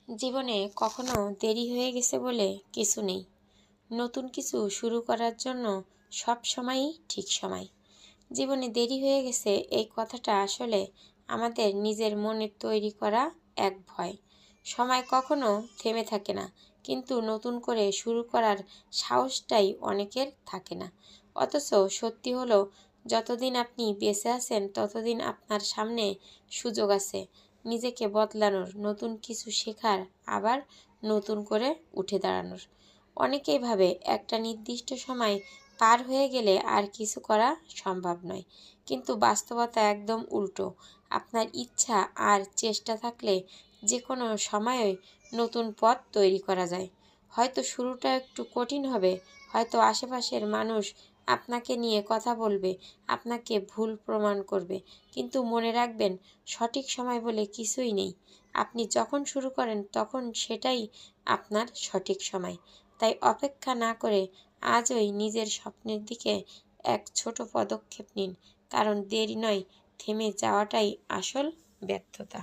জীবনে কখনো দেরি হয়ে গেছে বলে কিছু নেই। নতুন কিছু শুরু করার জন্য সব সময়ই ঠিক সময়। জীবনে দেরি হয়ে গেছে এই কথাটা আসলে আমাদের নিজের মনের তৈরি করা এক ভয়। সময় কখনো থেমে থাকে না, কিন্তু নতুন করে শুরু করার সাহসটাই অনেকের থাকে না। অথচ সত্যি হলো, যতদিন আপনি বেঁচে আছেন ততদিন আপনার সামনে সুযোগ আছে নিজেকে বদলানোর, নতুন কিছু শেখার, আবার নতুন করে উঠে দাঁড়ানোর। অনেকেই ভাবে একটা নির্দিষ্ট সময় পার হয়ে গেলে আর কিছু করা সম্ভব নয়, কিন্তু বাস্তবতা একদম উল্টো। আপনার ইচ্ছা আর চেষ্টা থাকলে যে কোনো সময়ে নতুন পথ তৈরি করা যায়। হয়তো শুরুটা একটু কঠিন হবে, হয়তো আশেপাশের মানুষ আপনাকে নিয়ে কথা বলবে, আপনাকে ভুল প্রমাণ করবে, কিন্তু মনে রাখবেন, সঠিক সময় বলে কিছুই নেই। আপনি যখন শুরু করেন তখন সেটাই আপনার সঠিক সময়। তাই অপেক্ষা না করে আজই নিজের স্বপ্নের দিকে এক ছোট পদক্ষেপ নিন, কারণ দেরি নয়, থেমে যাওয়াটাই আসল ব্যর্থতা।